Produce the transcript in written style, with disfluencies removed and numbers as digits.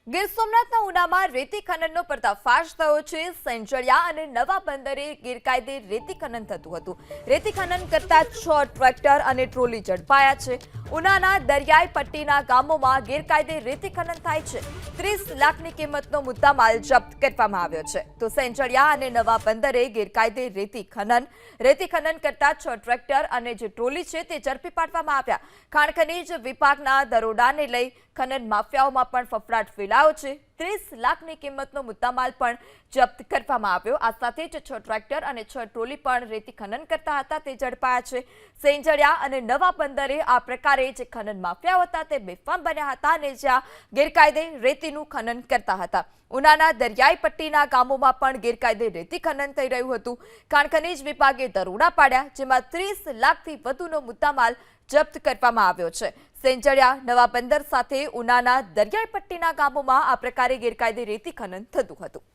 ગીર સોમનાથના ઉનામાં રેતી ખનનનો પર્દાફાશ થયો છે। સેંજળિયા અને નવા બંદરે ગેરકાયદે રેતી ખનન થતું હતું। રેતી ખનન કરતા 6 ટ્રેક્ટર અને ટ્રોલી ઝડપાયા છે। ઉનાના દરિયાઈ પટ્ટીના ગામોમાં ગેરકાયદે રેતી ખનન થાય છે। 30 લાખની કિંમતનો મુદ્દામાલ જપ્ત કરવામાં આવ્યો છે। તો સેંજળિયા અને નવા બંદરે ગેરકાયદે રેતી ખનન કરતા 6 ટ્રેક્ટર અને જે ટ્રોલી છે તે ઝડપી પાડવામાં આવ્યા। ખાણ ખનીજ વિભાગના દરોડાને લઈ ખનન માફિયાઓમાં પણ ફફડાટ ફેલાયો છે। 30 લાખની કિંમતનો મુદ્દામાલ પણ જપ્ત કરવામાં આવ્યો। આ સાથે જ 6 ટ્રેક્ટર અને 6 ટ્રોલી પણ રેતી ખનન કરતા હતા તે ઝડપાયા છે। સેંજળિયા અને નવા બંદરે આ પ્રકારે જે ખનન માફિયાઓ હતા તે બેફામ બન્યા હતા અને જ્યાં ગેરકાયદે રેતીનું ખનન કરતા હતા। ઉનાના દરિયાઈ પટ્ટીના ગામોમાં પણ ગેરકાયદે રેતી ખનન થઈ રહ્યું હતું। ખાણ ખનીજ વિભાગે દરોડા પાડ્યા, જેમાં 30 લાખથી વધુનો મુદ્દામાલ જપ્ત કરવામાં આવ્યો છે। સેંજળિયા નવા બંદર સાથે ઉનાના દરિયાઈ પટ્ટીના ગામોમાં આ પ્રકારે ગેરકાયદે રેતી ખનન થતું હતું।